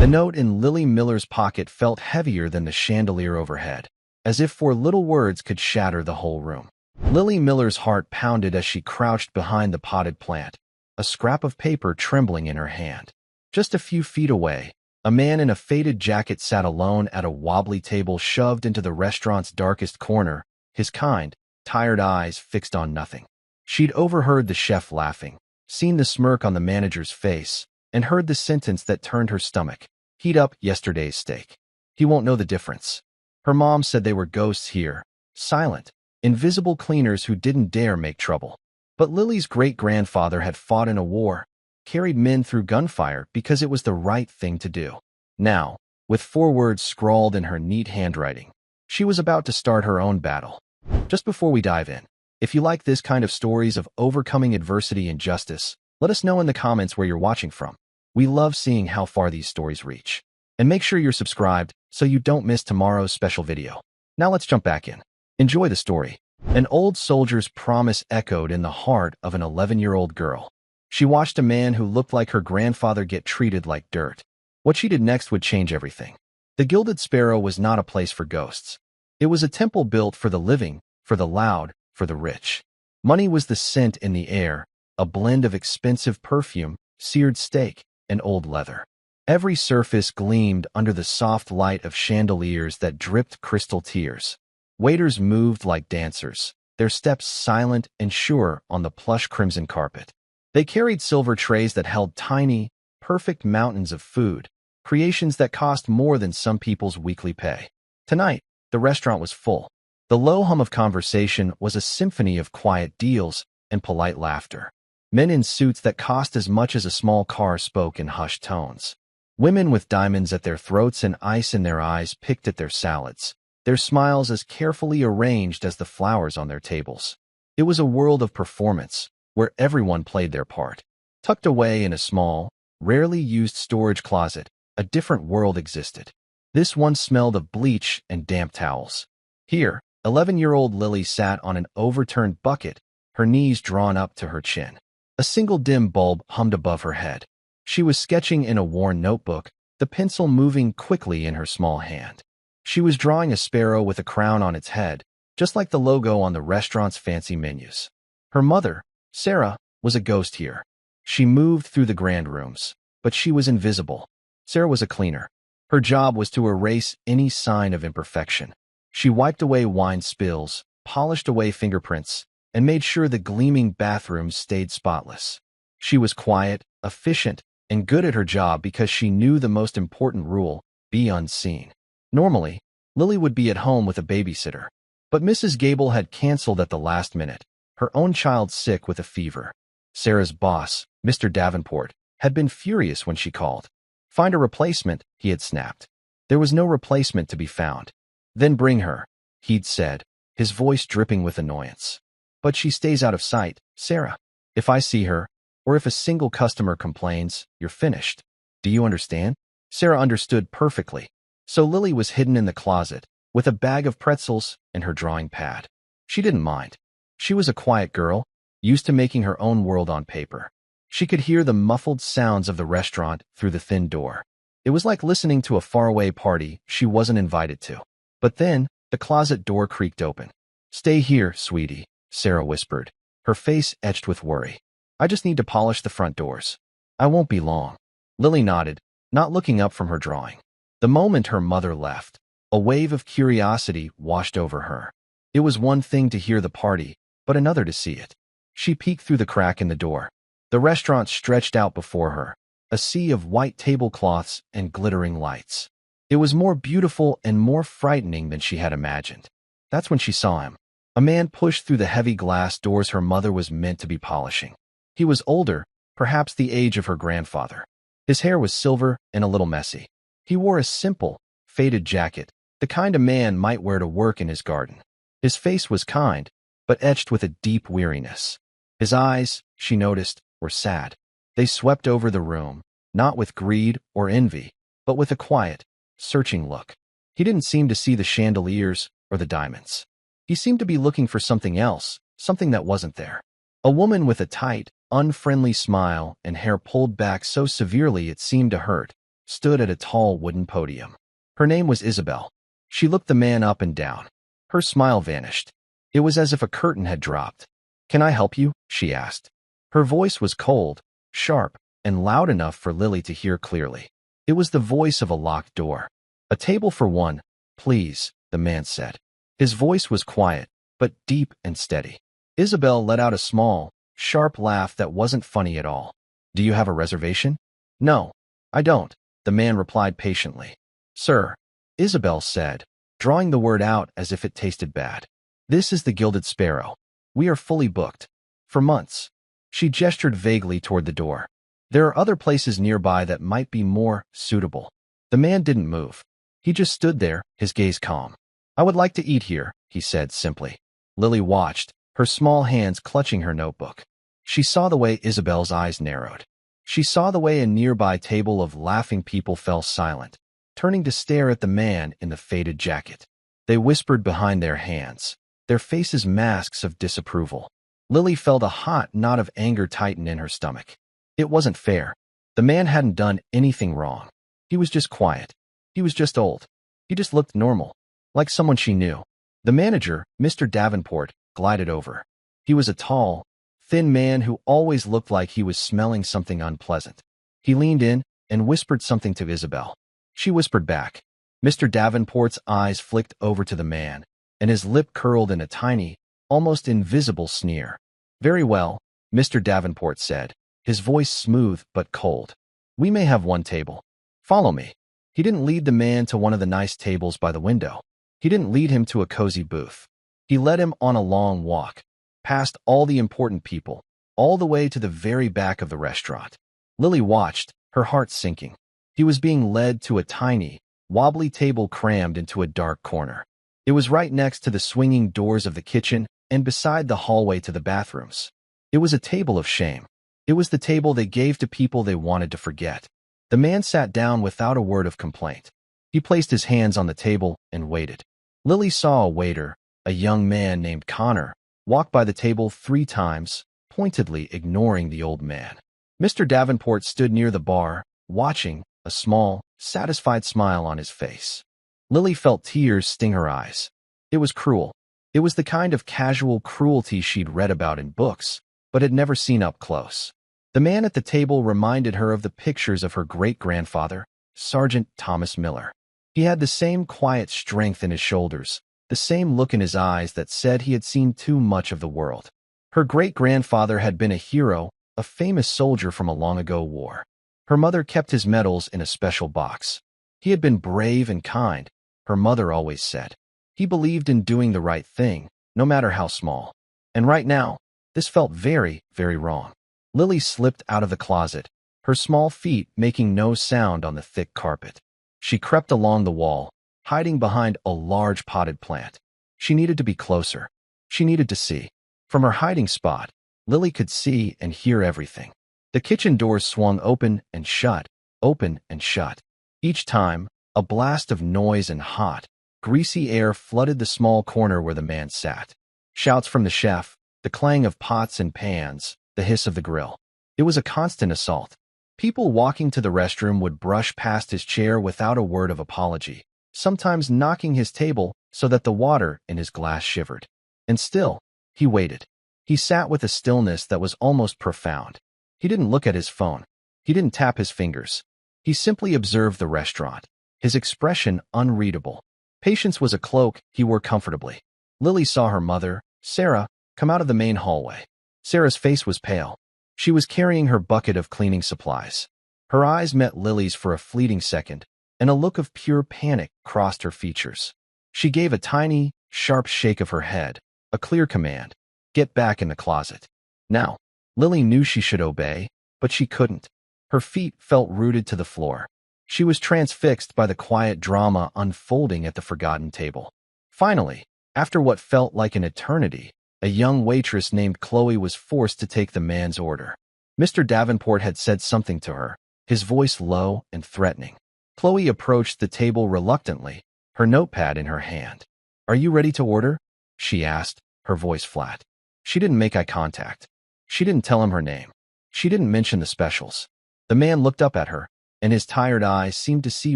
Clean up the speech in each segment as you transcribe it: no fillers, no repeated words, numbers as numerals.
The note in Lily Miller's pocket felt heavier than the chandelier overhead, as if 4 little words could shatter the whole room. Lily Miller's heart pounded as she crouched behind the potted plant, a scrap of paper trembling in her hand. Just a few feet away, a man in a faded jacket sat alone at a wobbly table shoved into the restaurant's darkest corner, his kind, tired eyes fixed on nothing. She'd overheard the chef laughing, seen the smirk on the manager's face, and heard the sentence that turned her stomach. "Heat up yesterday's steak. He won't know the difference." Her mom said they were ghosts here, silent, invisible cleaners who didn't dare make trouble. But Lily's great-grandfather had fought in a war, carried men through gunfire because it was the right thing to do. Now, with 4 words scrawled in her neat handwriting, she was about to start her own battle. Just before we dive in, if you like this kind of stories of overcoming adversity and justice, let us know in the comments where you're watching from. We love seeing how far these stories reach. And make sure you're subscribed so you don't miss tomorrow's special video. Now let's jump back in. Enjoy the story. An old soldier's promise echoed in the heart of an 11-year-old girl. She watched a man who looked like her grandfather get treated like dirt. What she did next would change everything. The Gilded Sparrow was not a place for ghosts. It was a temple built for the living, for the loud, for the rich. Money was the scent in the air, a blend of expensive perfume, seared steak, and old leather. Every surface gleamed under the soft light of chandeliers that dripped crystal tears. Waiters moved like dancers, their steps silent and sure on the plush crimson carpet. They carried silver trays that held tiny, perfect mountains of food, creations that cost more than some people's weekly pay. Tonight, the restaurant was full. The low hum of conversation was a symphony of quiet deals and polite laughter. Men in suits that cost as much as a small car spoke in hushed tones. Women with diamonds at their throats and ice in their eyes picked at their salads, their smiles as carefully arranged as the flowers on their tables. It was a world of performance, where everyone played their part. Tucked away in a small, rarely used storage closet, a different world existed. This one smelled of bleach and damp towels. Here, 11-year-old Lily sat on an overturned bucket, her knees drawn up to her chin. A single dim bulb hummed above her head. She was sketching in a worn notebook, the pencil moving quickly in her small hand. She was drawing a sparrow with a crown on its head, just like the logo on the restaurant's fancy menus. Her mother, Sarah, was a ghost here. She moved through the grand rooms, but she was invisible. Sarah was a cleaner. Her job was to erase any sign of imperfection. She wiped away wine spills, polished away fingerprints, and made sure the gleaming bathrooms stayed spotless. She was quiet, efficient, and good at her job because she knew the most important rule: be unseen. Normally, Lily would be at home with a babysitter, but Mrs. Gable had canceled at the last minute, her own child sick with a fever. Sarah's boss, Mr. Davenport, had been furious when she called. "Find a replacement," he had snapped. There was no replacement to be found. "Then bring her," he'd said, his voice dripping with annoyance. "But she stays out of sight, Sarah. If I see her, or if a single customer complains, you're finished. Do you understand?" Sarah understood perfectly. So Lily was hidden in the closet, with a bag of pretzels and her drawing pad. She didn't mind. She was a quiet girl, used to making her own world on paper. She could hear the muffled sounds of the restaurant through the thin door. It was like listening to a faraway party she wasn't invited to. But then, the closet door creaked open. "Stay here, sweetie," Sarah whispered, her face etched with worry. "I just need to polish the front doors. I won't be long." Lily nodded, not looking up from her drawing. The moment her mother left, a wave of curiosity washed over her. It was one thing to hear the party, but another to see it. She peeked through the crack in the door. The restaurant stretched out before her, a sea of white tablecloths and glittering lights. It was more beautiful and more frightening than she had imagined. That's when she saw him. A man pushed through the heavy glass doors her mother was meant to be polishing. He was older, perhaps the age of her grandfather. His hair was silver and a little messy. He wore a simple, faded jacket, the kind a man might wear to work in his garden. His face was kind, but etched with a deep weariness. His eyes, she noticed, were sad. They swept over the room, not with greed or envy, but with a quiet, searching look. He didn't seem to see the chandeliers or the diamonds. He seemed to be looking for something else, something that wasn't there. A woman with a tight, unfriendly smile and hair pulled back so severely it seemed to hurt, stood at a tall wooden podium. Her name was Isabel. She looked the man up and down. Her smile vanished. It was as if a curtain had dropped. "Can I help you?" she asked. Her voice was cold, sharp, and loud enough for Lily to hear clearly. It was the voice of a locked door. "A table for one, please," the man said. His voice was quiet, but deep and steady. Isabel let out a small, sharp laugh that wasn't funny at all. "Do you have a reservation?" "No, I don't," the man replied patiently. "Sir," Isabel said, drawing the word out as if it tasted bad. "This is the Gilded Sparrow. We are fully booked. For months." She gestured vaguely toward the door. "There are other places nearby that might be more suitable." The man didn't move. He just stood there, his gaze calm. "I would like to eat here," he said simply. Lily watched, her small hands clutching her notebook. She saw the way Isabel's eyes narrowed. She saw the way a nearby table of laughing people fell silent, turning to stare at the man in the faded jacket. They whispered behind their hands, their faces masks of disapproval. Lily felt a hot knot of anger tighten in her stomach. It wasn't fair. The man hadn't done anything wrong. He was just quiet. He was just old. He just looked normal, like someone she knew. The manager, Mr. Davenport, glided over. He was a tall, thin man who always looked like he was smelling something unpleasant. He leaned in and whispered something to Isabel. She whispered back. Mr. Davenport's eyes flicked over to the man, and his lip curled in a tiny, almost invisible sneer. "Very well," Mr. Davenport said, his voice smooth but cold. "We may have one table. Follow me." He didn't lead the man to one of the nice tables by the window. He didn't lead him to a cozy booth. He led him on a long walk, past all the important people, all the way to the very back of the restaurant. Lily watched, her heart sinking. He was being led to a tiny, wobbly table crammed into a dark corner. It was right next to the swinging doors of the kitchen and beside the hallway to the bathrooms. It was a table of shame. It was the table they gave to people they wanted to forget. The man sat down without a word of complaint. He placed his hands on the table and waited. Lily saw a waiter, a young man named Connor, walk by the table 3 times, pointedly ignoring the old man. Mr. Davenport stood near the bar, watching, a small, satisfied smile on his face. Lily felt tears sting her eyes. It was cruel. It was the kind of casual cruelty she'd read about in books, but had never seen up close. The man at the table reminded her of the pictures of her great-grandfather, Sergeant Thomas Miller. He had the same quiet strength in his shoulders, the same look in his eyes that said he had seen too much of the world. Her great-grandfather had been a hero, a famous soldier from a long-ago war. Her mother kept his medals in a special box. He had been brave and kind, her mother always said. He believed in doing the right thing, no matter how small. And right now, this felt very, very wrong. Lily slipped out of the closet, her small feet making no sound on the thick carpet. She crept along the wall, hiding behind a large potted plant. She needed to be closer. She needed to see. From her hiding spot, Lily could see and hear everything. The kitchen doors swung open and shut, open and shut. Each time, a blast of noise and hot, greasy air flooded the small corner where the man sat. Shouts from the chef, the clang of pots and pans, the hiss of the grill. It was a constant assault. People walking to the restroom would brush past his chair without a word of apology, sometimes knocking his table so that the water in his glass shivered. And still, he waited. He sat with a stillness that was almost profound. He didn't look at his phone. He didn't tap his fingers. He simply observed the restaurant, his expression unreadable. Patience was a cloak he wore comfortably. Lily saw her mother, Sarah, come out of the main hallway. Sarah's face was pale. She was carrying her bucket of cleaning supplies. Her eyes met Lily's for a fleeting second, and a look of pure panic crossed her features. She gave a tiny, sharp shake of her head, a clear command. "Get back in the closet." Now, Lily knew she should obey, but she couldn't. Her feet felt rooted to the floor. She was transfixed by the quiet drama unfolding at the forgotten table. Finally, after what felt like an eternity, a young waitress named Chloe was forced to take the man's order. Mr. Davenport had said something to her, his voice low and threatening. Chloe approached the table reluctantly, her notepad in her hand. "Are you ready to order?" she asked, her voice flat. She didn't make eye contact. She didn't tell him her name. She didn't mention the specials. The man looked up at her, and his tired eyes seemed to see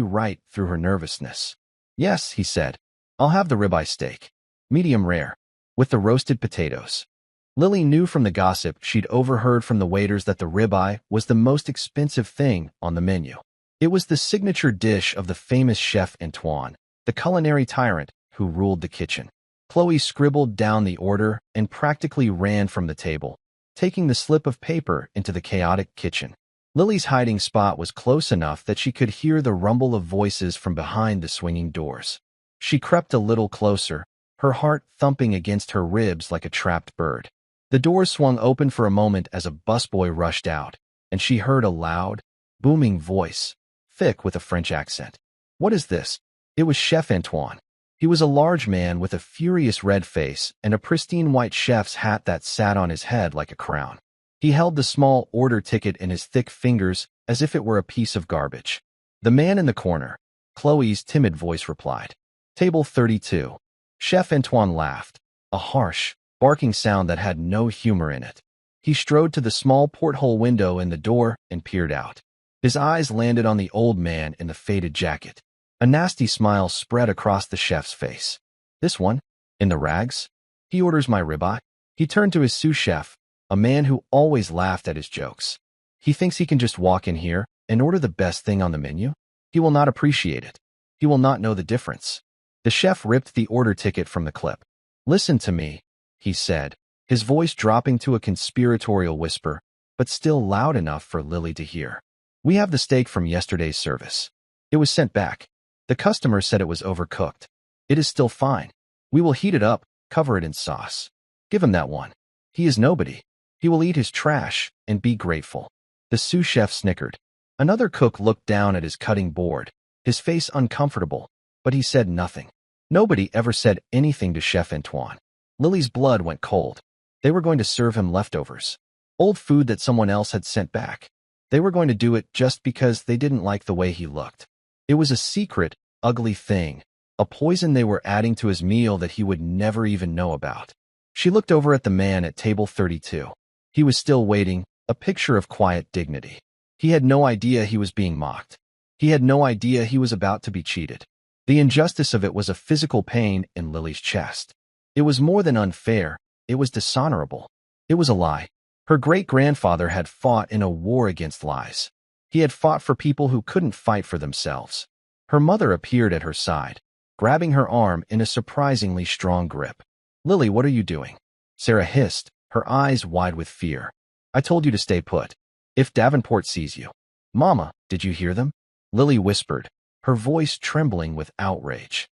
right through her nervousness. "Yes," he said. "I'll have the ribeye steak. Medium rare. With the roasted potatoes." Lily knew from the gossip she'd overheard from the waiters that the ribeye was the most expensive thing on the menu. It was the signature dish of the famous chef Antoine, the culinary tyrant who ruled the kitchen. Chloe scribbled down the order and practically ran from the table, taking the slip of paper into the chaotic kitchen. Lily's hiding spot was close enough that she could hear the rumble of voices from behind the swinging doors. She crept a little closer, her heart thumping against her ribs like a trapped bird. The doors swung open for a moment as a busboy rushed out, and she heard a loud, booming voice, thick with a French accent. "What is this?" It was Chef Antoine. He was a large man with a furious red face and a pristine white chef's hat that sat on his head like a crown. He held the small order ticket in his thick fingers as if it were a piece of garbage. "The man in the corner," Chloe's timid voice replied. "Table 32. Chef Antoine laughed, a harsh, barking sound that had no humor in it. He strode to the small porthole window in the door and peered out. His eyes landed on the old man in the faded jacket. A nasty smile spread across the chef's face. "This one? In the rags? He orders my ribeye?" He turned to his sous chef, a man who always laughed at his jokes. "He thinks he can just walk in here and order the best thing on the menu? He will not appreciate it. He will not know the difference." The chef ripped the order ticket from the clip. "Listen to me," he said, his voice dropping to a conspiratorial whisper, but still loud enough for Lily to hear. "We have the steak from yesterday's service. It was sent back. The customer said it was overcooked. It is still fine. We will heat it up, cover it in sauce. Give him that one. He is nobody. He will eat his trash and be grateful." The sous chef snickered. Another cook looked down at his cutting board, his face uncomfortable, but he said nothing. Nobody ever said anything to Chef Antoine. Lily's blood went cold. They were going to serve him leftovers. Old food that someone else had sent back. They were going to do it just because they didn't like the way he looked. It was a secret, ugly thing, a poison they were adding to his meal that he would never even know about. She looked over at the man at table 32. He was still waiting, a picture of quiet dignity. He had no idea he was being mocked. He had no idea he was about to be cheated. The injustice of it was a physical pain in Lily's chest. It was more than unfair, it was dishonorable. It was a lie. Her great-grandfather had fought in a war against lies. He had fought for people who couldn't fight for themselves. Her mother appeared at her side, grabbing her arm in a surprisingly strong grip. "Lily, what are you doing?" Sarah hissed, her eyes wide with fear. "I told you to stay put. If Davenport sees you." "Mama, did you hear them?" Lily whispered, her voice trembling with outrage.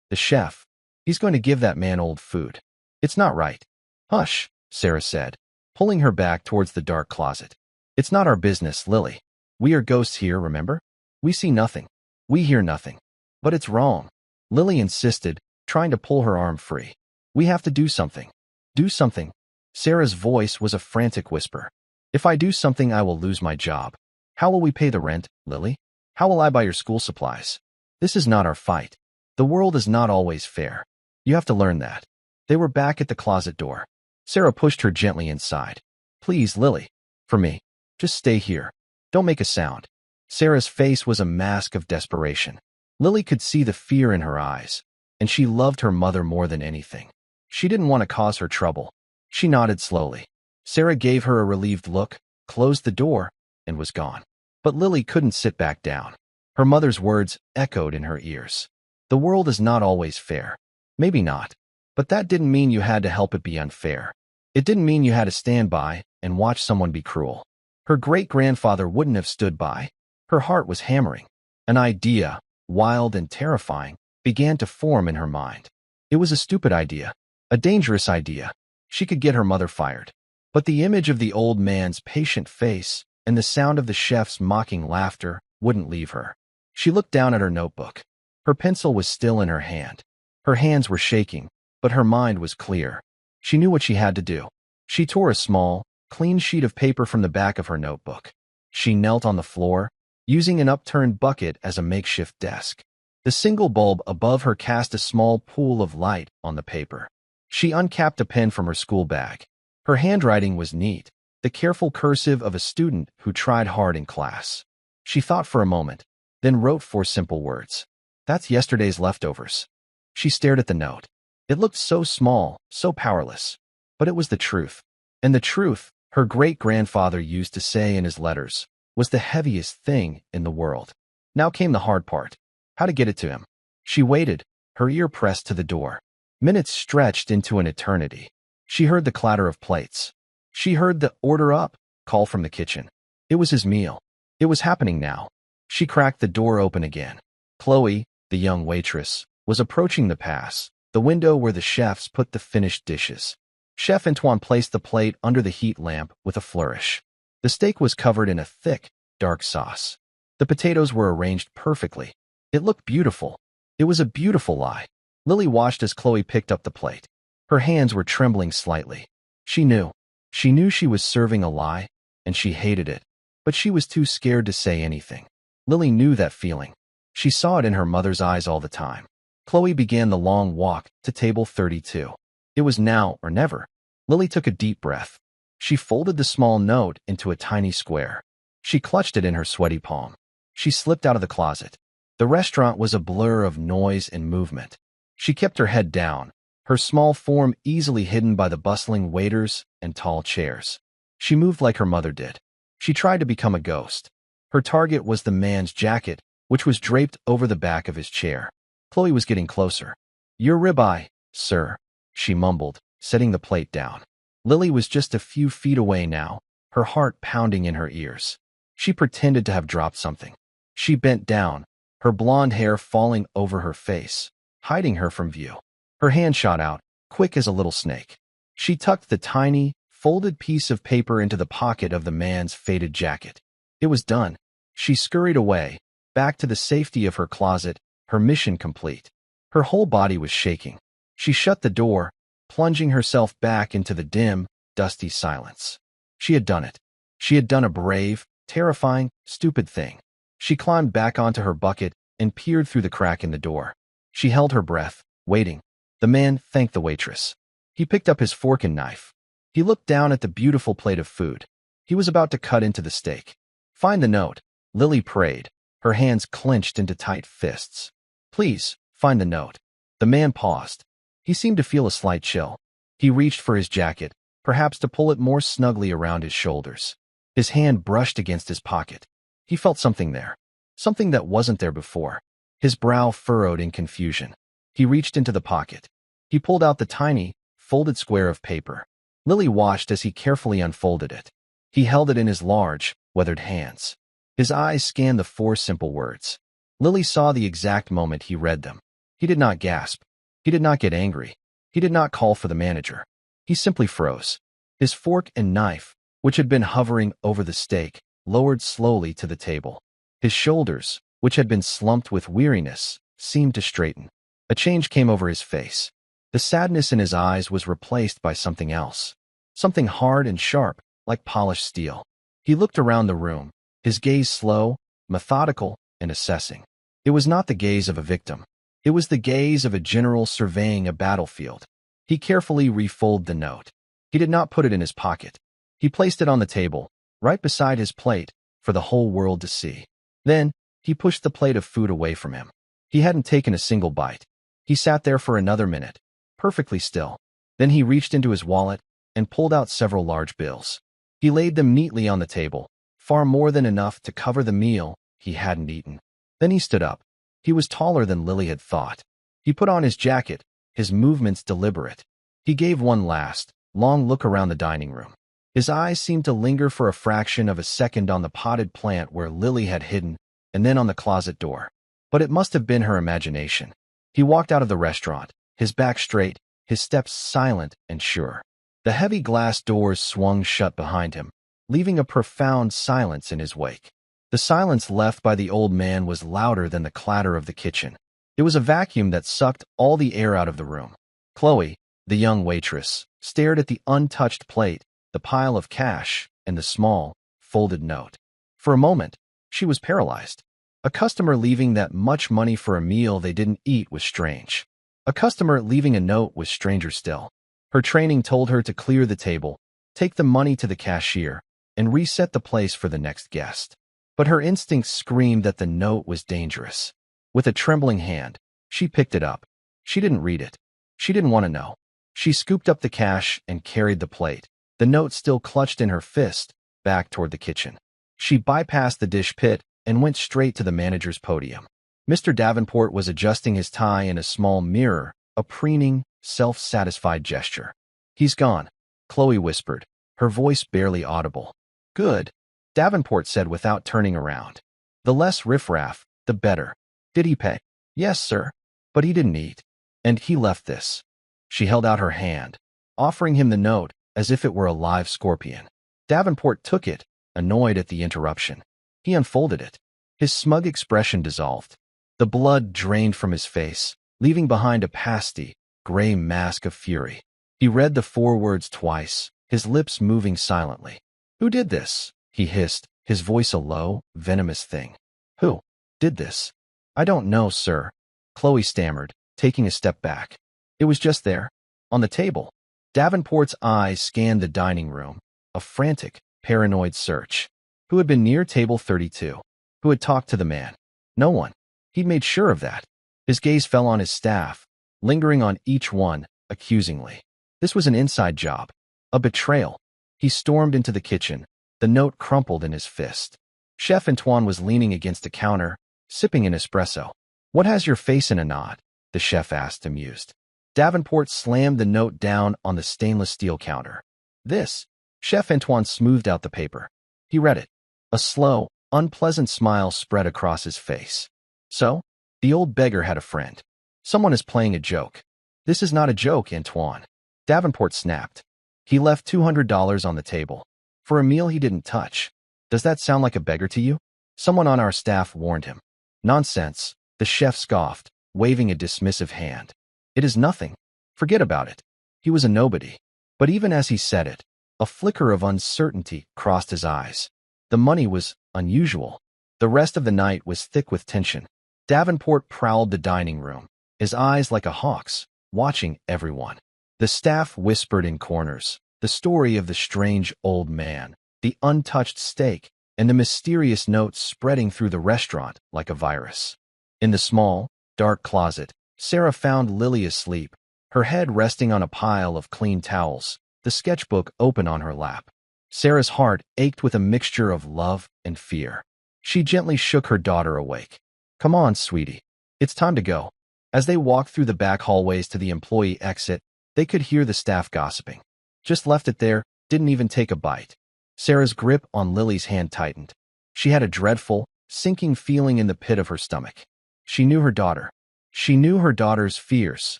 "The chef. He's going to give that man old food. It's not right." "Hush," Sarah said, pulling her back towards the dark closet. "It's not our business, Lily. We are ghosts here, remember? We see nothing. We hear nothing. But it's wrong." Lily insisted, trying to pull her arm free. "We have to do something. Do something." Sarah's voice was a frantic whisper. "If I do something, I will lose my job. How will we pay the rent, Lily? How will I buy your school supplies? This is not our fight. The world is not always fair. You have to learn that." They were back at the closet door. Sarah pushed her gently inside. "Please, Lily. For me. Just stay here. Don't make a sound." Sarah's face was a mask of desperation. Lily could see the fear in her eyes, and she loved her mother more than anything. She didn't want to cause her trouble. She nodded slowly. Sarah gave her a relieved look, closed the door, and was gone. But Lily couldn't sit back down. Her mother's words echoed in her ears. The world is not always fair. Maybe not. But that didn't mean you had to help it be unfair. It didn't mean you had to stand by and watch someone be cruel. Her great-grandfather wouldn't have stood by. Her heart was hammering. An idea, wild and terrifying, began to form in her mind. It was a stupid idea, a dangerous idea. She could get her mother fired. But the image of the old man's patient face and the sound of the chef's mocking laughter wouldn't leave her. She looked down at her notebook. Her pencil was still in her hand. Her hands were shaking, but her mind was clear. She knew what she had to do. She tore a small, clean sheet of paper from the back of her notebook. She knelt on the floor, using an upturned bucket as a makeshift desk. The single bulb above her cast a small pool of light on the paper. She uncapped a pen from her school bag. Her handwriting was neat, the careful cursive of a student who tried hard in class. She thought for a moment, then wrote 4 simple words. That's yesterday's leftovers. She stared at the note. It looked so small, so powerless. But it was the truth. And the truth, her great-grandfather used to say in his letters, was the heaviest thing in the world. Now came the hard part. How to get it to him. She waited, her ear pressed to the door. Minutes stretched into an eternity. She heard the clatter of plates. She heard the "order up" call from the kitchen. It was his meal. It was happening now. She cracked the door open again. Chloe, the young waitress, was approaching the pass, the window where the chefs put the finished dishes. Chef Antoine placed the plate under the heat lamp with a flourish. The steak was covered in a thick, dark sauce. The potatoes were arranged perfectly. It looked beautiful. It was a beautiful lie. Lily watched as Chloe picked up the plate. Her hands were trembling slightly. She knew. She knew she was serving a lie, and she hated it. But she was too scared to say anything. Lily knew that feeling. She saw it in her mother's eyes all the time. Chloe began the long walk to table 32. It was now or never. Lily took a deep breath. She folded the small note into a tiny square. She clutched it in her sweaty palm. She slipped out of the closet. The restaurant was a blur of noise and movement. She kept her head down, her small form easily hidden by the bustling waiters and tall chairs. She moved like her mother did. She tried to become a ghost. Her target was the man's jacket, which was draped over the back of his chair. Chloe was getting closer. "Your ribeye, sir," she mumbled, setting the plate down. Lily was just a few feet away now, her heart pounding in her ears. She pretended to have dropped something. She bent down, her blonde hair falling over her face, hiding her from view. Her hand shot out, quick as a little snake. She tucked the tiny, folded piece of paper into the pocket of the man's faded jacket. It was done. She scurried away, back to the safety of her closet, her mission complete. Her whole body was shaking. She shut the door, plunging herself back into the dim, dusty silence. She had done it. She had done a brave, terrifying, stupid thing. She climbed back onto her bucket and peered through the crack in the door. She held her breath, waiting. The man thanked the waitress. He picked up his fork and knife. He looked down at the beautiful plate of food. He was about to cut into the steak. "Find the note," Lily prayed, her hands clenched into tight fists. "Please, find the note." The man paused. He seemed to feel a slight chill. He reached for his jacket, perhaps to pull it more snugly around his shoulders. His hand brushed against his pocket. He felt something there, something that wasn't there before. His brow furrowed in confusion. He reached into the pocket. He pulled out the tiny, folded square of paper. Lily watched as he carefully unfolded it. He held it in his large, weathered hands. His eyes scanned the 4 simple words. Lily saw the exact moment he read them. He did not gasp. He did not get angry. He did not call for the manager. He simply froze. His fork and knife, which had been hovering over the steak, lowered slowly to the table. His shoulders, which had been slumped with weariness, seemed to straighten. A change came over his face. The sadness in his eyes was replaced by something else. Something hard and sharp, like polished steel. He looked around the room, his gaze slow, methodical, and assessing. It was not the gaze of a victim. It was the gaze of a general surveying a battlefield. He carefully refolded the note. He did not put it in his pocket. He placed it on the table, right beside his plate, for the whole world to see. Then, he pushed the plate of food away from him. He hadn't taken a single bite. He sat there for another minute, perfectly still. Then he reached into his wallet and pulled out several large bills. He laid them neatly on the table, far more than enough to cover the meal he hadn't eaten. Then he stood up. He was taller than Lily had thought. He put on his jacket, his movements deliberate. He gave one last, long look around the dining room. His eyes seemed to linger for a fraction of a second on the potted plant where Lily had hidden, and then on the closet door. But it must have been her imagination. He walked out of the restaurant, his back straight, his steps silent and sure. The heavy glass doors swung shut behind him, leaving a profound silence in his wake. The silence left by the old man was louder than the clatter of the kitchen. It was a vacuum that sucked all the air out of the room. Chloe, the young waitress, stared at the untouched plate, the pile of cash, and the small, folded note. For a moment, she was paralyzed. A customer leaving that much money for a meal they didn't eat was strange. A customer leaving a note was stranger still. Her training told her to clear the table, take the money to the cashier, and reset the place for the next guest. But her instincts screamed that the note was dangerous. With a trembling hand, she picked it up. She didn't read it. She didn't want to know. She scooped up the cash and carried the plate, the note still clutched in her fist, back toward the kitchen. She bypassed the dish pit and went straight to the manager's podium. Mr. Davenport was adjusting his tie in a small mirror, a preening, self-satisfied gesture. "He's gone," Chloe whispered, her voice barely audible. "Good," Davenport said without turning around. "The less riffraff, the better. Did he pay?" "Yes, sir. But he didn't eat. And he left this." She held out her hand, offering him the note as if it were a live scorpion. Davenport took it, annoyed at the interruption. He unfolded it. His smug expression dissolved. The blood drained from his face, leaving behind a pasty, gray mask of fury. He read the 4 words twice, his lips moving silently. "Who did this?" he hissed, his voice a low, venomous thing. "Who did this?" "I don't know, sir," Chloe stammered, taking a step back. "It was just there, on the table." Davenport's eyes scanned the dining room, a frantic, paranoid search. Who had been near table 32? Who had talked to the man? No one. He'd made sure of that. His gaze fell on his staff, lingering on each one, accusingly. This was an inside job. A betrayal. He stormed into the kitchen, the note crumpled in his fist. Chef Antoine was leaning against a counter, sipping an espresso. "What has your face in a knot?" the chef asked, amused. Davenport slammed the note down on the stainless steel counter. "This." Chef Antoine smoothed out the paper. He read it. A slow, unpleasant smile spread across his face. "So, the old beggar had a friend. Someone is playing a joke." "This is not a joke, Antoine," Davenport snapped. "He left $200 on the table. For a meal he didn't touch. Does that sound like a beggar to you?" Someone on our staff warned him. "Nonsense," the chef scoffed, waving a dismissive hand. "It is nothing. Forget about it. He was a nobody." But even as he said it, a flicker of uncertainty crossed his eyes. The money was unusual. The rest of the night was thick with tension. Davenport prowled the dining room, his eyes like a hawk's, watching everyone. The staff whispered in corners, the story of the strange old man, the untouched steak, and the mysterious notes spreading through the restaurant like a virus. In the small, dark closet, Sarah found Lily asleep, her head resting on a pile of clean towels, the sketchbook open on her lap. Sarah's heart ached with a mixture of love and fear. She gently shook her daughter awake. "Come on, sweetie. It's time to go." As they walked through the back hallways to the employee exit, they could hear the staff gossiping. "Just left it there, didn't even take a bite." Sarah's grip on Lily's hand tightened. She had a dreadful, sinking feeling in the pit of her stomach. She knew her daughter. She knew her daughter's fierce,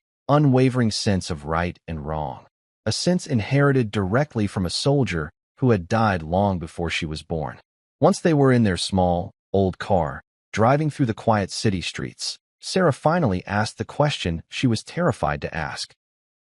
unwavering sense of right and wrong, a sense inherited directly from a soldier who had died long before she was born. Once they were in their small, old car, driving through the quiet city streets, Sarah finally asked the question she was terrified to ask.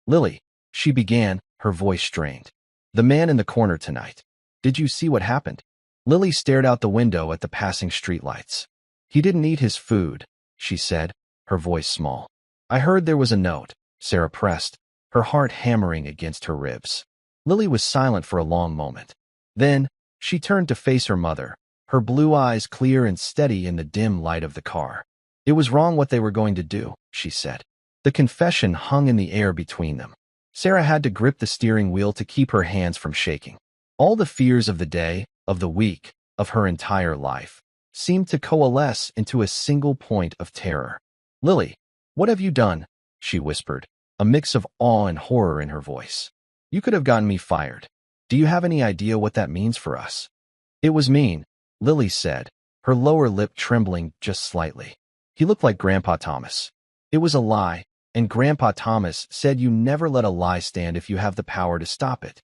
"Lily," she began, her voice strained. "The man in the corner tonight. Did you see what happened?" Lily stared out the window at the passing streetlights. "He didn't eat his food," she said, her voice small. "I heard there was a note," Sarah pressed, her heart hammering against her ribs. Lily was silent for a long moment. Then, she turned to face her mother, her blue eyes clear and steady in the dim light of the car. "It was wrong what they were going to do," she said. The confession hung in the air between them. Sarah had to grip the steering wheel to keep her hands from shaking. All the fears of the day, of the week, of her entire life, seemed to coalesce into a single point of terror. "Lily, what have you done?" she whispered, a mix of awe and horror in her voice. "You could have gotten me fired. Do you have any idea what that means for us?" "It was mean," Lily said, her lower lip trembling just slightly. "He looked like Grandpa Thomas. It was a lie, and Grandpa Thomas said you never let a lie stand if you have the power to stop it."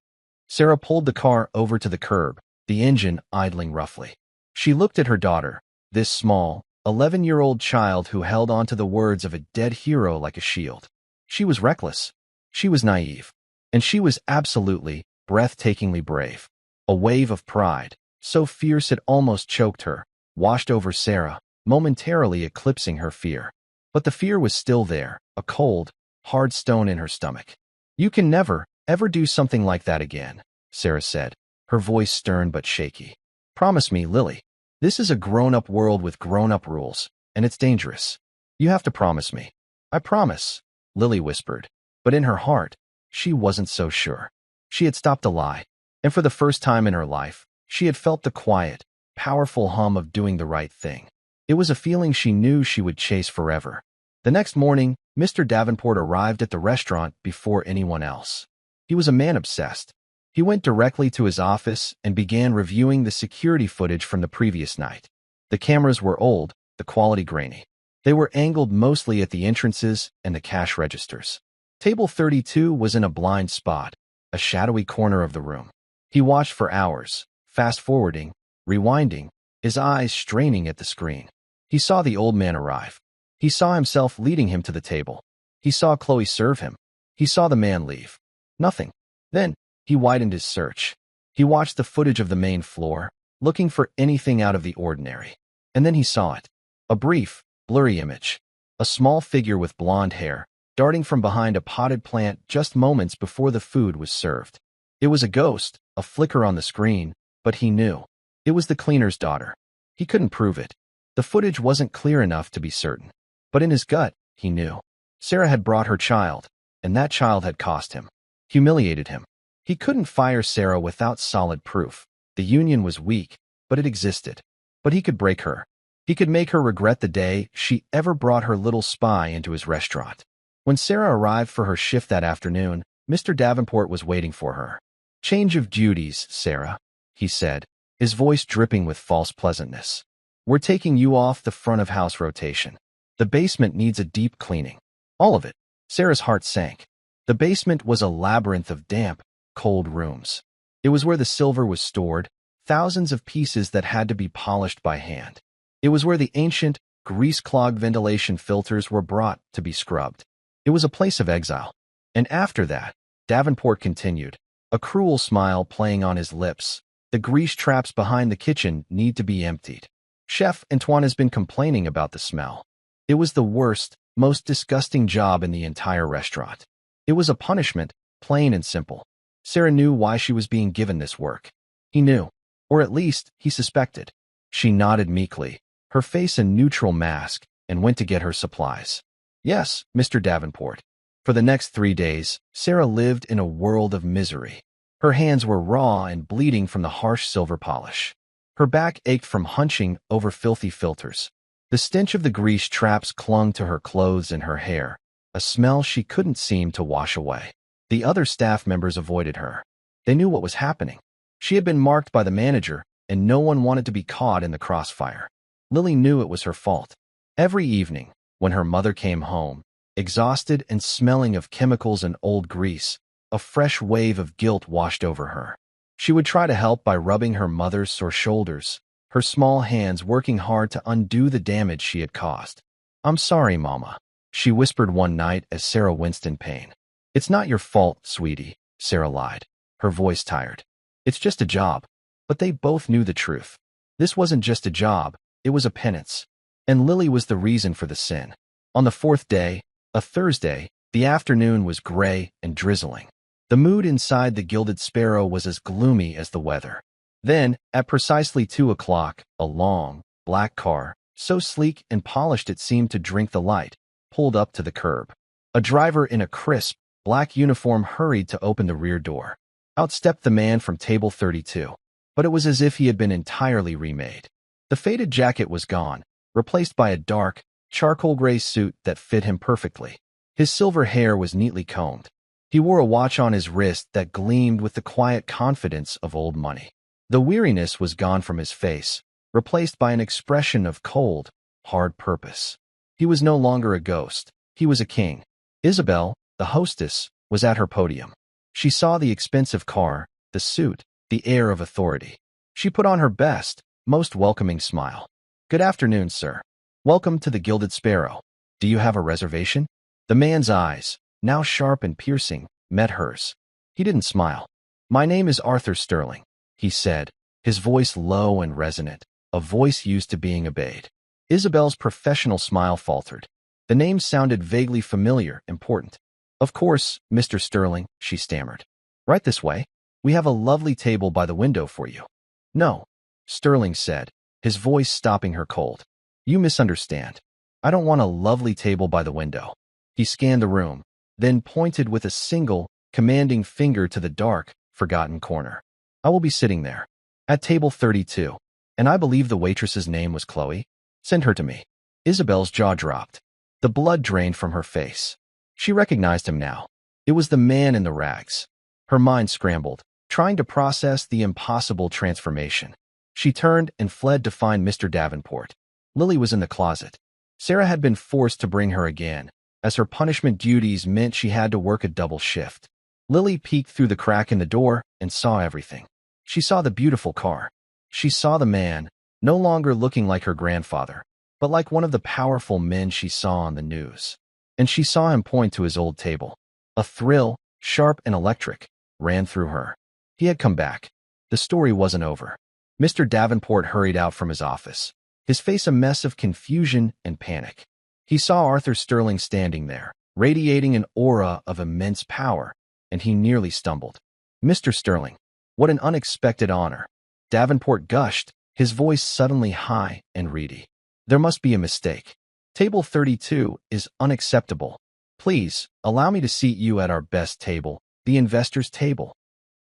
Sarah pulled the car over to the curb, the engine idling roughly. She looked at her daughter, this small, 11-year-old child who held on to the words of a dead hero like a shield. She was reckless. She was naive. And she was absolutely, breathtakingly brave. A wave of pride, so fierce it almost choked her, washed over Sarah, momentarily eclipsing her fear. But the fear was still there, a cold, hard stone in her stomach. "You can never, ever do something like that again," Sarah said, her voice stern but shaky. "Promise me, Lily." This is a grown-up world with grown-up rules, and it's dangerous. You have to promise me." "I promise," Lily whispered. But in her heart, she wasn't so sure. She had stopped to lie, and for the first time in her life, she had felt the quiet, powerful hum of doing the right thing. It was a feeling she knew she would chase forever. The next morning, Mr. Davenport arrived at the restaurant before anyone else. He was a man obsessed. He went directly to his office and began reviewing the security footage from the previous night. The cameras were old, the quality grainy. They were angled mostly at the entrances and the cash registers. Table 32 was in a blind spot, a shadowy corner of the room. He watched for hours, fast-forwarding, rewinding, his eyes straining at the screen. He saw the old man arrive. He saw himself leading him to the table. He saw Chloe serve him. He saw the man leave. Nothing. Then, he widened his search. He watched the footage of the main floor, looking for anything out of the ordinary. And then he saw it. A brief, blurry image. A small figure with blonde hair, darting from behind a potted plant just moments before the food was served. It was a ghost, a flicker on the screen, but he knew. It was the cleaner's daughter. He couldn't prove it. The footage wasn't clear enough to be certain. But in his gut, he knew. Sarah had brought her child, and that child had cost him. Humiliated him. He couldn't fire Sarah without solid proof. The union was weak, but it existed. But he could break her. He could make her regret the day she ever brought her little spy into his restaurant. When Sarah arrived for her shift that afternoon, Mr. Davenport was waiting for her. "Change of duties, Sarah," he said, his voice dripping with false pleasantness. "We're taking you off the front-of-house rotation. The basement needs a deep cleaning. All of it." Sarah's heart sank. The basement was a labyrinth of damp, cold rooms. It was where the silver was stored, thousands of pieces that had to be polished by hand. It was where the ancient, grease-clogged ventilation filters were brought to be scrubbed. It was a place of exile. And after that, Davenport continued, a cruel smile playing on his lips. "The grease traps behind the kitchen need to be emptied. Chef Antoine has been complaining about the smell. It was the worst, most disgusting job in the entire restaurant. It was a punishment, plain and simple." Sarah knew why she was being given this work. He knew, or at least he suspected. She nodded meekly, her face a neutral mask, and went to get her supplies. "Yes, Mr. Davenport." For the next 3 days, Sarah lived in a world of misery. Her hands were raw and bleeding from the harsh silver polish. Her back ached from hunching over filthy filters. The stench of the grease traps clung to her clothes and her hair, a smell she couldn't seem to wash away. The other staff members avoided her. They knew what was happening. She had been marked by the manager, and no one wanted to be caught in the crossfire. Lily knew it was her fault. Every evening, when her mother came home, exhausted and smelling of chemicals and old grease, a fresh wave of guilt washed over her. She would try to help by rubbing her mother's sore shoulders, her small hands working hard to undo the damage she had caused. "I'm sorry, Mama," she whispered one night as Sarah winced in pain. "It's not your fault, sweetie," Sarah lied, her voice tired. "It's just a job." But they both knew the truth. This wasn't just a job, it was a penance. And Lily was the reason for the sin. On the 4th day, a Thursday, the afternoon was gray and drizzling. The mood inside the Gilded Sparrow was as gloomy as the weather. Then, at precisely 2 o'clock, a long, black car, so sleek and polished it seemed to drink the light, pulled up to the curb. A driver in a crisp, black uniform hurried to open the rear door. Out stepped the man from table 32. But it was as if he had been entirely remade. The faded jacket was gone, replaced by a dark, charcoal gray suit that fit him perfectly. His silver hair was neatly combed. He wore a watch on his wrist that gleamed with the quiet confidence of old money. The weariness was gone from his face, replaced by an expression of cold, hard purpose. He was no longer a ghost. He was a king. Isabel, the hostess, was at her podium. She saw the expensive car, the suit, the air of authority. She put on her best, most welcoming smile. "Good afternoon, sir. Welcome to the Gilded Sparrow. Do you have a reservation?" The man's eyes, now sharp and piercing, met hers. He didn't smile. "My name is Arthur Sterling," he said, his voice low and resonant, a voice used to being obeyed. Isabel's professional smile faltered. The name sounded vaguely familiar, important. "Of course, Mr. Sterling," she stammered. "Right this way. We have a lovely table by the window for you." "No," Sterling said, his voice stopping her cold. You misunderstand. I don't want a lovely table by the window. He scanned the room, then pointed with a single, commanding finger to the dark, forgotten corner. I will be sitting there. At table 32. And I believe the waitress's name was Chloe. Send her to me. Isabel's jaw dropped. The blood drained from her face. She recognized him now. It was the man in the rags. Her mind scrambled, trying to process the impossible transformation. She turned and fled to find Mr. Davenport. Lily was in the closet. Sarah had been forced to bring her again, as her punishment duties meant she had to work a double shift. Lily peeked through the crack in the door and saw everything. She saw the beautiful car. She saw the man, no longer looking like her grandfather, but like one of the powerful men she saw on the news. And she saw him point to his old table. A thrill, sharp and electric, ran through her. He had come back. The story wasn't over. Mr. Davenport hurried out from his office, his face a mess of confusion and panic. He saw Arthur Sterling standing there, radiating an aura of immense power, and he nearly stumbled. Mr. Sterling, what an unexpected honor. Davenport gushed, his voice suddenly high and reedy. There must be a mistake. Table 32 is unacceptable. Please, allow me to seat you at our best table, the investor's table.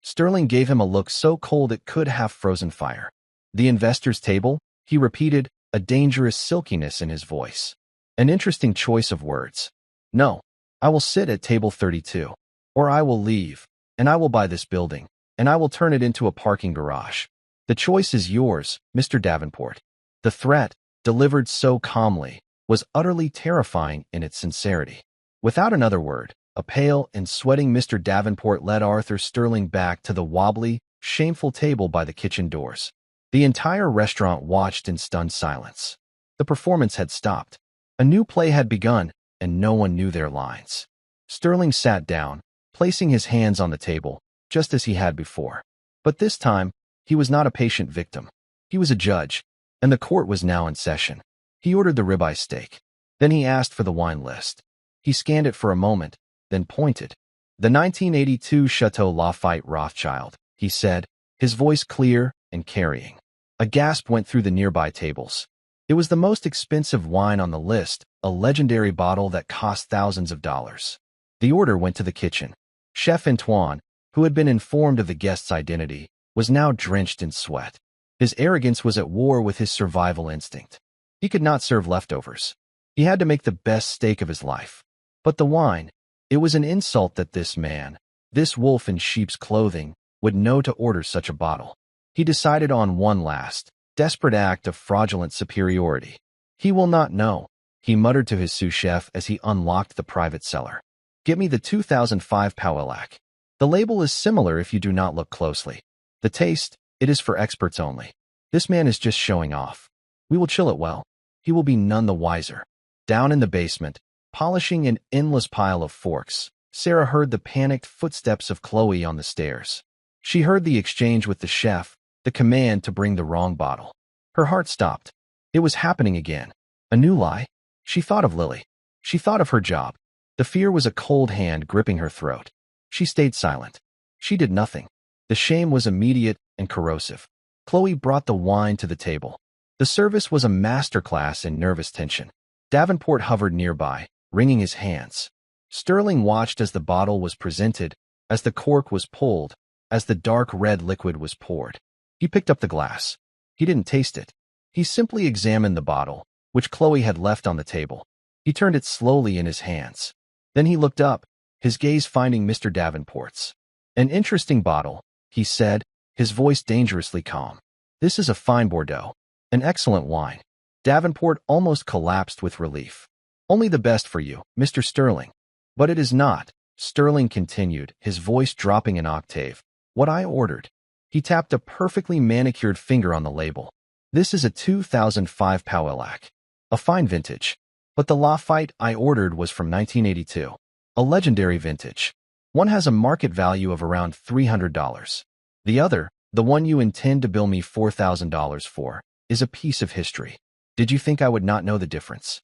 Sterling gave him a look so cold it could have frozen fire. The investor's table? He repeated, a dangerous silkiness in his voice. An interesting choice of words. No, I will sit at table 32. Or I will leave, and I will buy this building, and I will turn it into a parking garage. The choice is yours, Mr. Davenport. The threat, delivered so calmly, was utterly terrifying in its sincerity. Without another word, a pale and sweating Mr. Davenport led Arthur Sterling back to the wobbly, shameful table by the kitchen doors. The entire restaurant watched in stunned silence. The performance had stopped. A new play had begun, and no one knew their lines. Sterling sat down, placing his hands on the table, just as he had before. But this time, he was not a patient victim. He was a judge, and the court was now in session. He ordered the ribeye steak. Then he asked for the wine list. He scanned it for a moment, then pointed. The 1982 Chateau Lafite Rothschild, he said, his voice clear and carrying. A gasp went through the nearby tables. It was the most expensive wine on the list, a legendary bottle that cost thousands of dollars. The order went to the kitchen. Chef Antoine, who had been informed of the guest's identity, was now drenched in sweat. His arrogance was at war with his survival instinct. He could not serve leftovers. He had to make the best steak of his life. But the wine, it was an insult that this man, this wolf in sheep's clothing, would know to order such a bottle. He decided on one last, desperate act of fraudulent superiority. He will not know, he muttered to his sous chef as he unlocked the private cellar. Get me the 2005 Pauillac. The label is similar if you do not look closely. The taste, it is for experts only. This man is just showing off. We will chill it well. He will be none the wiser. Down in the basement, polishing an endless pile of forks, Sarah heard the panicked footsteps of Chloe on the stairs. She heard the exchange with the chef, the command to bring the wrong bottle. Her heart stopped. It was happening again. A new lie? She thought of Lily. She thought of her job. The fear was a cold hand gripping her throat. She stayed silent. She did nothing. The shame was immediate and corrosive. Chloe brought the wine to the table. The service was a masterclass in nervous tension. Davenport hovered nearby, wringing his hands. Sterling watched as the bottle was presented, as the cork was pulled, as the dark red liquid was poured. He picked up the glass. He didn't taste it. He simply examined the bottle, which Chloe had left on the table. He turned it slowly in his hands. Then he looked up, his gaze finding Mr. Davenport's. An interesting bottle, he said, his voice dangerously calm. This is a fine Bordeaux. An excellent wine. Davenport almost collapsed with relief. Only the best for you, Mr. Sterling. But it is not, Sterling continued, his voice dropping an octave. What I ordered. He tapped a perfectly manicured finger on the label. This is a 2005 Pauillac. A fine vintage. But the Lafite I ordered was from 1982. A legendary vintage. One has a market value of around $300. The other, the one you intend to bill me $4,000 for, is a piece of history. Did you think I would not know the difference?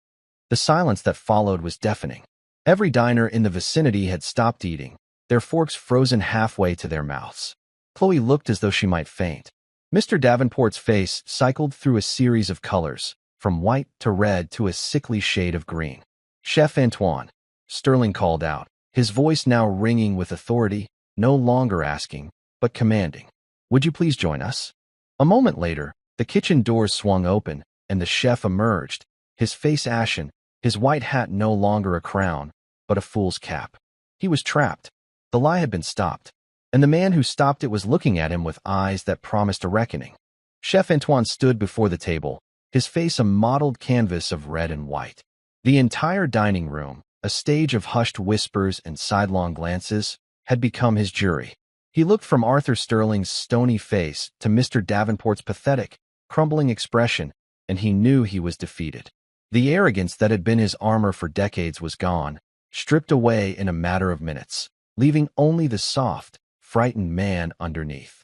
The silence that followed was deafening. Every diner in the vicinity had stopped eating, their forks frozen halfway to their mouths. Chloe looked as though she might faint. Mr. Davenport's face cycled through a series of colors, from white to red to a sickly shade of green. "Chef Antoine," Sterling called out, his voice now ringing with authority, no longer asking, but commanding. "Would you please join us?" A moment later, the kitchen doors swung open, and the chef emerged, his face ashen, his white hat no longer a crown, but a fool's cap. He was trapped. The lie had been stopped, and the man who stopped it was looking at him with eyes that promised a reckoning. Chef Antoine stood before the table, his face a mottled canvas of red and white. The entire dining room, a stage of hushed whispers and sidelong glances, had become his jury. He looked from Arthur Sterling's stony face to Mr. Davenport's pathetic, crumbling expression, and he knew he was defeated. The arrogance that had been his armor for decades was gone, stripped away in a matter of minutes, leaving only the soft, frightened man underneath.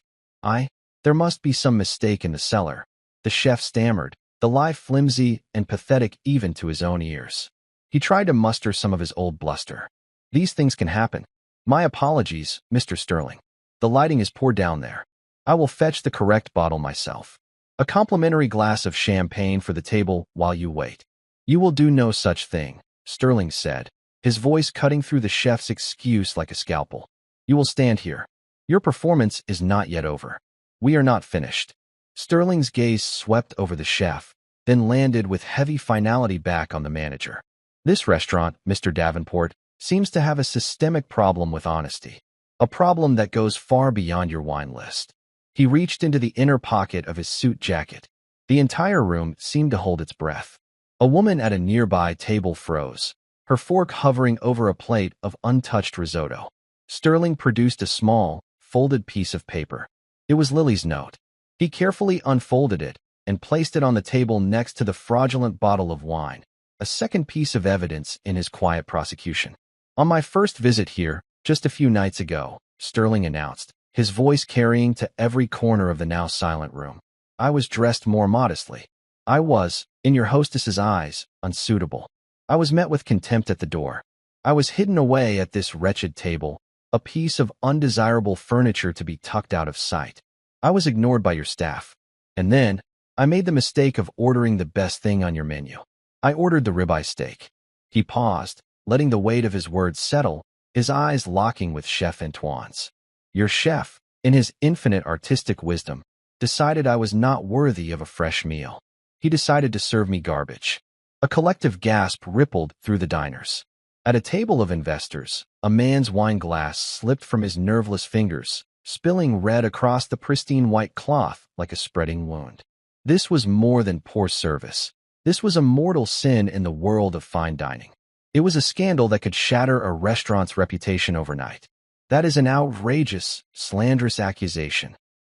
There must be some mistake in the cellar," the chef stammered, the lie flimsy and pathetic even to his own ears. He tried to muster some of his old bluster. "These things can happen. My apologies, Mr. Sterling. The lighting is poor down there. I will fetch the correct bottle myself. A complimentary glass of champagne for the table while you wait." "You will do no such thing," Sterling said, his voice cutting through the chef's excuse like a scalpel. "You will stand here. Your performance is not yet over. We are not finished." Sterling's gaze swept over the chef, then landed with heavy finality back on the manager. "This restaurant, Mr. Davenport, seems to have a systemic problem with honesty. A problem that goes far beyond your wine list." He reached into the inner pocket of his suit jacket. The entire room seemed to hold its breath. A woman at a nearby table froze, her fork hovering over a plate of untouched risotto. Sterling produced a small, folded piece of paper. It was Lily's note. He carefully unfolded it and placed it on the table next to the fraudulent bottle of wine, a second piece of evidence in his quiet prosecution. "On my first visit here, just a few nights ago," Sterling announced, his voice carrying to every corner of the now silent room, "I was dressed more modestly. I was, in your hostess's eyes, unsuitable. I was met with contempt at the door. I was hidden away at this wretched table, a piece of undesirable furniture to be tucked out of sight. I was ignored by your staff. And then, I made the mistake of ordering the best thing on your menu. I ordered the ribeye steak." He paused, letting the weight of his words settle, his eyes locking with Chef Antoine's. "Your chef, in his infinite artistic wisdom, decided I was not worthy of a fresh meal. He decided to serve me garbage." A collective gasp rippled through the diners. At a table of investors, a man's wine glass slipped from his nerveless fingers, spilling red across the pristine white cloth like a spreading wound. This was more than poor service. This was a mortal sin in the world of fine dining. It was a scandal that could shatter a restaurant's reputation overnight. "That is an outrageous, slanderous accusation."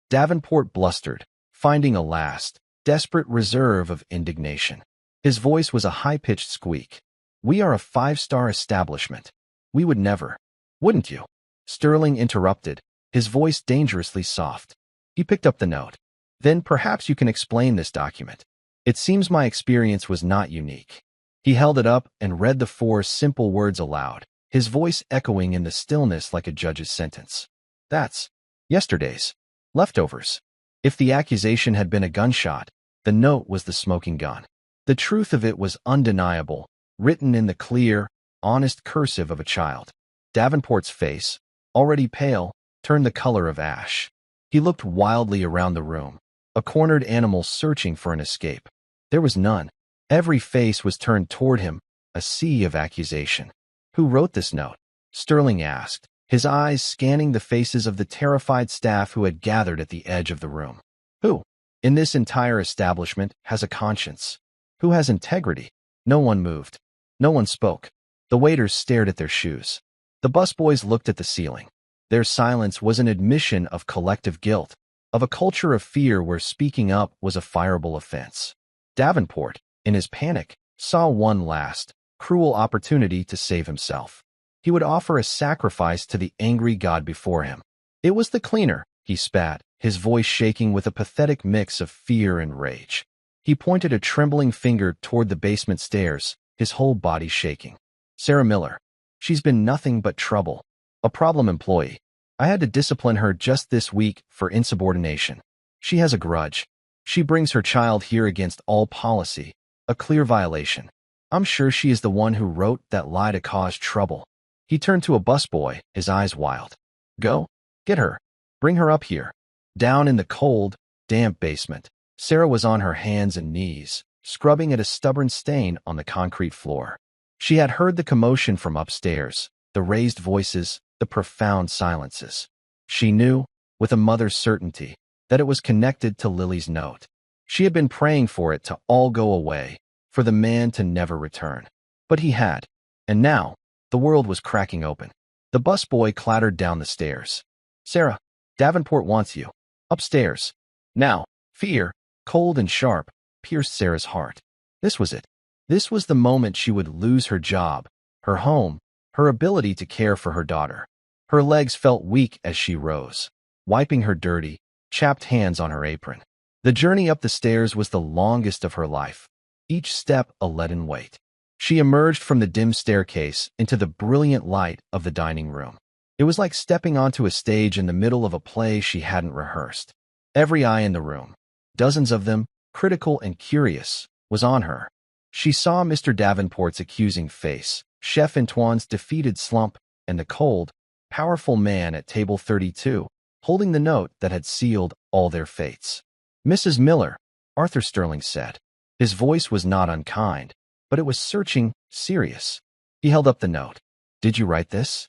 Davenport blustered, finding a last, desperate reserve of indignation. His voice was a high-pitched squeak. "We are a five-star establishment. We would never—" "Wouldn't you?" Sterling interrupted, his voice dangerously soft. He picked up the note. "Then perhaps you can explain this document. It seems my experience was not unique." He held it up and read the 4 simple words aloud, his voice echoing in the stillness like a judge's sentence. "That's yesterday's leftovers." If the accusation had been a gunshot, the note was the smoking gun. The truth of it was undeniable, written in the clear, honest cursive of a child. Davenport's face, already pale, turned the color of ash. He looked wildly around the room, a cornered animal searching for an escape. There was none. Every face was turned toward him, a sea of accusation. "Who wrote this note?" Sterling asked, his eyes scanning the faces of the terrified staff who had gathered at the edge of the room. "Who, in this entire establishment, has a conscience? Who has integrity?" No one moved. No one spoke. The waiters stared at their shoes. The busboys looked at the ceiling. Their silence was an admission of collective guilt, of a culture of fear where speaking up was a fireable offense. Davenport, in his panic, saw one last, cruel opportunity to save himself. He would offer a sacrifice to the angry God before him. "It was the cleaner," he spat, his voice shaking with a pathetic mix of fear and rage. He pointed a trembling finger toward the basement stairs, his whole body shaking. "Sarah Miller. She's been nothing but trouble. A problem employee. I had to discipline her just this week for insubordination. She has a grudge. She brings her child here against all policy, a clear violation. I'm sure she is the one who wrote that lie to cause trouble. He turned to a busboy, his eyes wild. Go, get her. Bring her up here. Down in the cold, damp basement, Sarah was on her hands and knees, scrubbing at a stubborn stain on the concrete floor. She had heard the commotion from upstairs, the raised voices, the profound silences. She knew, with a mother's certainty, that it was connected to Lily's note. She had been praying for it to all go away, for the man to never return. But he had. And now, the world was cracking open. The busboy clattered down the stairs. Sarah, Davenport wants you. Upstairs. Now. Fear, cold and sharp, pierced Sarah's heart. This was it. This was the moment she would lose her job, her home, her ability to care for her daughter. Her legs felt weak as she rose, wiping her dirty, chapped hands on her apron. The journey up the stairs was the longest of her life, each step a leaden weight. She emerged from the dim staircase into the brilliant light of the dining room. It was like stepping onto a stage in the middle of a play she hadn't rehearsed. Every eye in the room, dozens of them, critical and curious, was on her. She saw Mr. Davenport's accusing face, Chef Antoine's defeated slump, and the cold, powerful man at table 32, holding the note that had sealed all their fates. Mrs. Miller, Arthur Sterling said. His voice was not unkind, but it was searching, serious. He held up the note. Did you write this?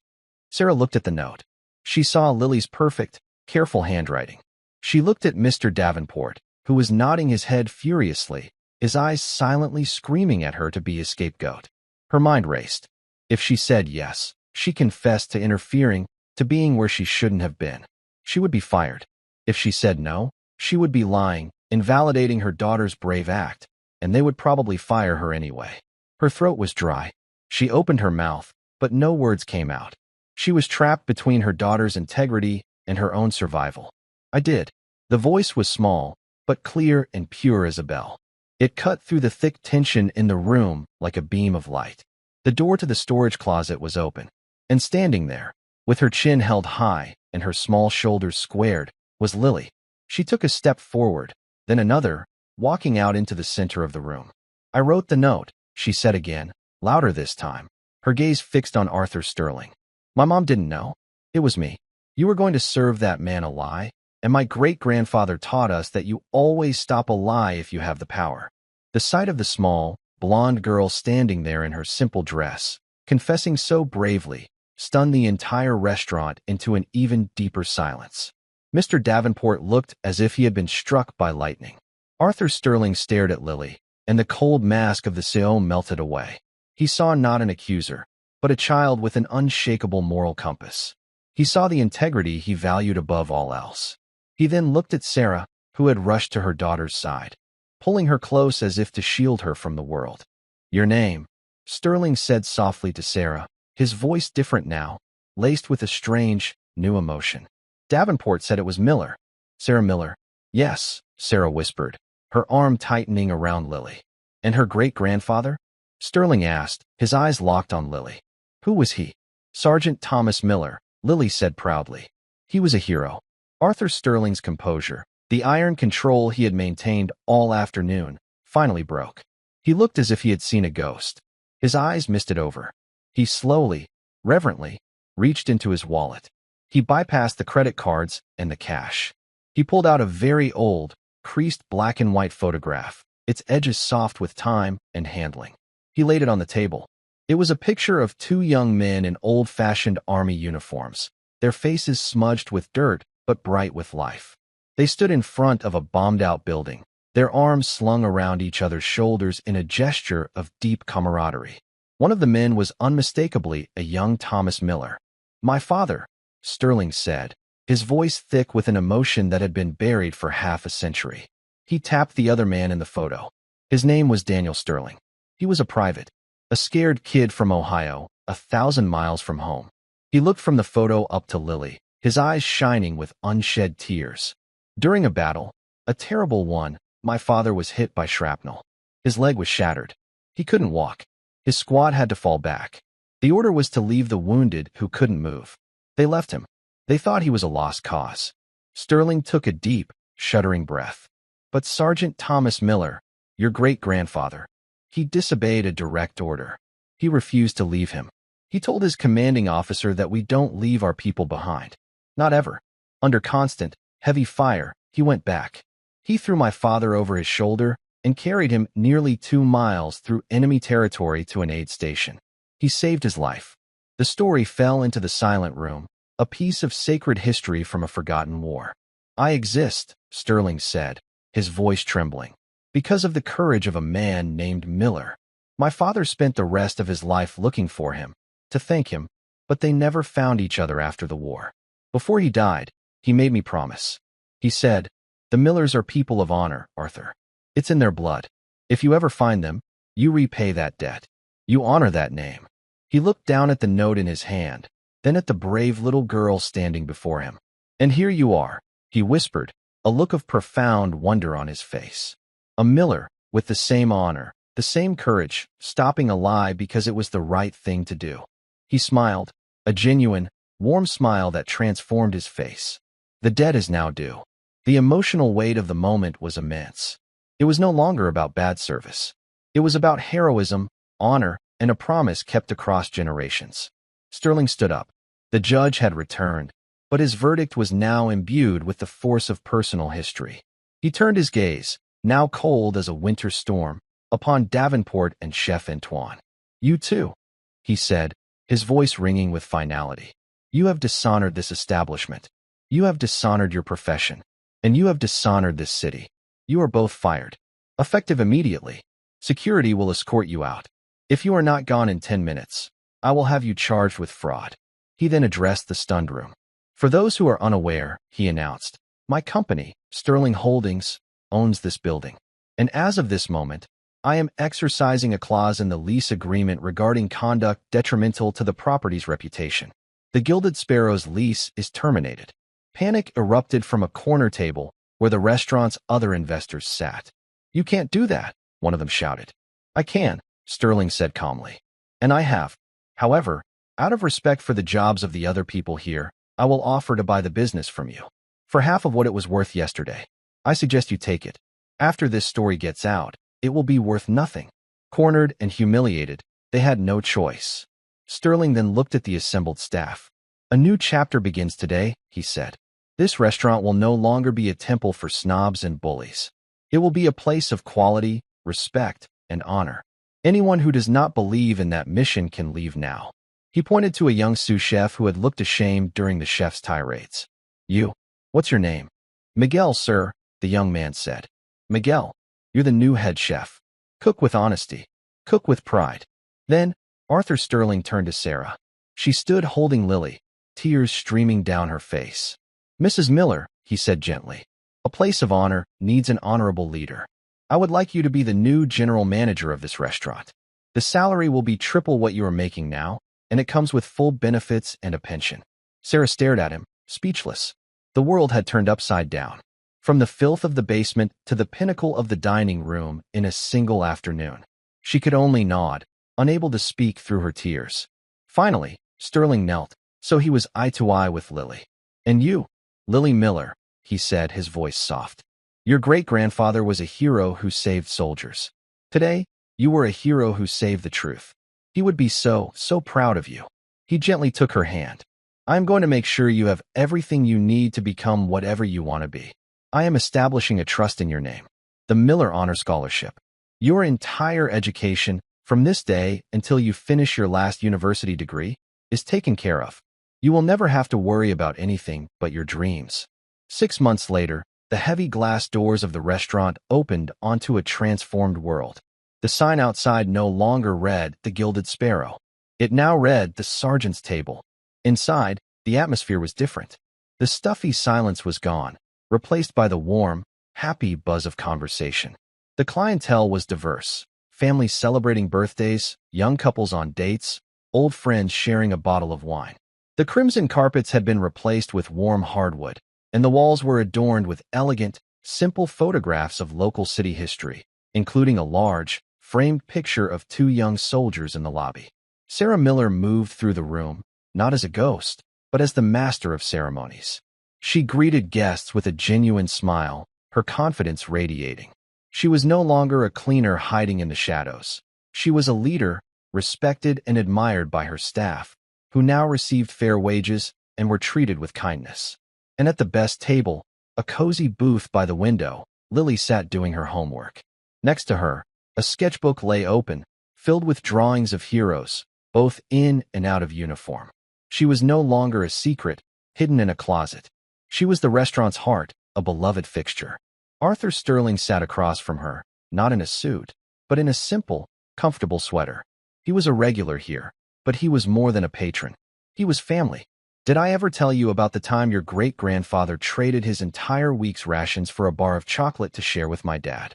Sarah looked at the note. She saw Lily's perfect, careful handwriting. She looked at Mr. Davenport, who was nodding his head furiously, his eyes silently screaming at her to be his scapegoat. Her mind raced. If she said yes, she confessed to interfering, to being where she shouldn't have been. She would be fired. If she said no, she would be lying, invalidating her daughter's brave act, and they would probably fire her anyway. Her throat was dry. She opened her mouth, but no words came out. She was trapped between her daughter's integrity and her own survival. I did. The voice was small, but clear and pure as a bell. It cut through the thick tension in the room like a beam of light. The door to the storage closet was open, and standing there, with her chin held high and her small shoulders squared, was Lily. She took a step forward, then another, walking out into the center of the room. I wrote the note, she said again, louder this time, her gaze fixed on Arthur Sterling. My mom didn't know. It was me. You were going to serve that man a lie, and my great-grandfather taught us that you always stop a lie if you have the power. The sight of the small, blonde girl standing there in her simple dress, confessing so bravely, stunned the entire restaurant into an even deeper silence. Mr. Davenport looked as if he had been struck by lightning. Arthur Sterling stared at Lily, and the cold mask of the CEO melted away. He saw not an accuser, but a child with an unshakable moral compass. He saw the integrity he valued above all else. He then looked at Sarah, who had rushed to her daughter's side, pulling her close as if to shield her from the world. Your name, Sterling said softly to Sarah, his voice different now, laced with a strange, new emotion. Davenport said it was Miller. Sarah Miller. Yes, Sarah whispered, her arm tightening around Lily. And her great-grandfather? Sterling asked, his eyes locked on Lily. Who was he? Sergeant Thomas Miller, Lily said proudly. He was a hero. Arthur Sterling's composure, the iron control he had maintained all afternoon, finally broke. He looked as if he had seen a ghost. His eyes misted over. He slowly, reverently, reached into his wallet. He bypassed the credit cards and the cash. He pulled out a very old, creased black and white photograph, its edges soft with time and handling. He laid it on the table. It was a picture of two young men in old-fashioned army uniforms, their faces smudged with dirt but bright with life. They stood in front of a bombed-out building, their arms slung around each other's shoulders in a gesture of deep camaraderie. One of the men was unmistakably a young Thomas Miller. My father, Sterling said, his voice thick with an emotion that had been buried for half a century. He tapped the other man in the photo. His name was Daniel Sterling. He was a private, a scared kid from Ohio, 1,000 miles from home. He looked from the photo up to Lily, his eyes shining with unshed tears. During a battle, a terrible one, my father was hit by shrapnel. His leg was shattered. He couldn't walk. His squad had to fall back. The order was to leave the wounded who couldn't move. They left him. They thought he was a lost cause. Sterling took a deep, shuddering breath. But Sergeant Thomas Miller, your great-grandfather, he disobeyed a direct order. He refused to leave him. He told his commanding officer that we don't leave our people behind. Not ever. Under constant, heavy fire, he went back. He threw my father over his shoulder and carried him nearly 2 miles through enemy territory to an aid station. He saved his life. The story fell into the silent room, a piece of sacred history from a forgotten war. I exist, Sterling said, his voice trembling, because of the courage of a man named Miller. My father spent the rest of his life looking for him, to thank him, but they never found each other after the war. Before he died, he made me promise. He said, "The Millers are people of honor, Arthur. It's in their blood. If you ever find them, you repay that debt. You honor that name." He looked down at the note in his hand, then at the brave little girl standing before him. "And here you are," he whispered, a look of profound wonder on his face. A Miller, with the same honor, the same courage, stopping a lie because it was the right thing to do. He smiled, a genuine, warm smile that transformed his face. The debt is now due. The emotional weight of the moment was immense. It was no longer about bad service. It was about heroism, honor, and a promise kept across generations. Sterling stood up. The judge had returned, but his verdict was now imbued with the force of personal history. He turned his gaze, now cold as a winter storm, upon Davenport and Chef Antoine. "You too," he said, his voice ringing with finality. "You have dishonored this establishment. You have dishonored your profession. And you have dishonored this city. You are both fired. Effective immediately. Security will escort you out. If you are not gone in 10 minutes, I will have you charged with fraud." He then addressed the stunned room. "For those who are unaware," he announced, "my company, Sterling Holdings, owns this building. And as of this moment, I am exercising a clause in the lease agreement regarding conduct detrimental to the property's reputation. The Gilded Sparrow's lease is terminated." Panic erupted from a corner table where the restaurant's other investors sat. "You can't do that," one of them shouted. "I can," Sterling said calmly. "And I have. However, out of respect for the jobs of the other people here, I will offer to buy the business from you. For half of what it was worth yesterday. I suggest you take it. After this story gets out, it will be worth nothing." Cornered and humiliated, they had no choice. Sterling then looked at the assembled staff. "A new chapter begins today," he said. "This restaurant will no longer be a temple for snobs and bullies. It will be a place of quality, respect, and honor. Anyone who does not believe in that mission can leave now." He pointed to a young sous chef who had looked ashamed during the chef's tirades. "You, what's your name?" "Miguel, sir," the young man said. "Miguel, you're the new head chef. Cook with honesty. Cook with pride." Then, Arthur Sterling turned to Sarah. She stood holding Lily, tears streaming down her face. "Mrs. Miller," he said gently, "a place of honor needs an honorable leader. I would like you to be the new general manager of this restaurant. The salary will be triple what you are making now, and it comes with full benefits and a pension." Sarah stared at him, speechless. The world had turned upside down. From the filth of the basement to the pinnacle of the dining room in a single afternoon. She could only nod, unable to speak through her tears. Finally, Sterling knelt, so he was eye to eye with Lily. "And you, Lily Miller," he said, his voice soft. "Your great-grandfather was a hero who saved soldiers. Today, you were a hero who saved the truth. He would be so proud of you." He gently took her hand. "I am going to make sure you have everything you need to become whatever you want to be. I am establishing a trust in your name. The Miller Honor Scholarship. Your entire education, from this day until you finish your last university degree, is taken care of. You will never have to worry about anything but your dreams." 6 months later, the heavy glass doors of the restaurant opened onto a transformed world. The sign outside no longer read "The Gilded Sparrow." It now read "The Sergeant's Table." Inside, the atmosphere was different. The stuffy silence was gone, replaced by the warm, happy buzz of conversation. The clientele was diverse. Families celebrating birthdays, young couples on dates, old friends sharing a bottle of wine. The crimson carpets had been replaced with warm hardwood, and the walls were adorned with elegant, simple photographs of local city history, including a large, framed picture of 2 young soldiers in the lobby. Sarah Miller moved through the room, not as a ghost, but as the master of ceremonies. She greeted guests with a genuine smile, her confidence radiating. She was no longer a cleaner hiding in the shadows. She was a leader, respected and admired by her staff, who now received fair wages and were treated with kindness. And at the best table, a cozy booth by the window, Lily sat doing her homework. Next to her, a sketchbook lay open, filled with drawings of heroes, both in and out of uniform. She was no longer a secret, hidden in a closet. She was the restaurant's heart, a beloved fixture. Arthur Sterling sat across from her, not in a suit, but in a simple, comfortable sweater. He was a regular here, but he was more than a patron. He was family. Did I ever tell you about the time your great-grandfather traded his entire week's rations for a bar of chocolate to share with my dad?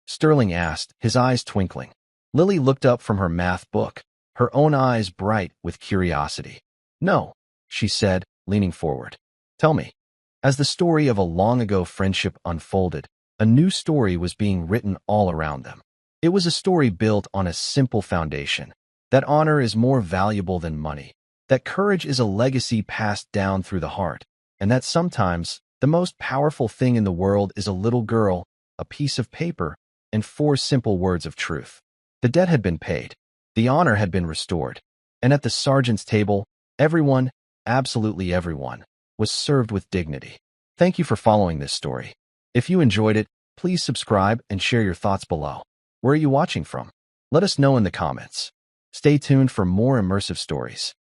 Sterling asked, his eyes twinkling. Lily looked up from her math book, her own eyes bright with curiosity. No, she said, leaning forward. Tell me. As the story of a long-ago friendship unfolded, a new story was being written all around them. It was a story built on a simple foundation, that honor is more valuable than money, that courage is a legacy passed down through the heart, and that sometimes the most powerful thing in the world is a little girl, a piece of paper, and 4 simple words of truth. The debt had been paid, the honor had been restored, and at the sergeant's table, everyone, absolutely everyone, was served with dignity. Thank you for following this story. If you enjoyed it, please subscribe and share your thoughts below. Where are you watching from? Let us know in the comments. Stay tuned for more immersive stories.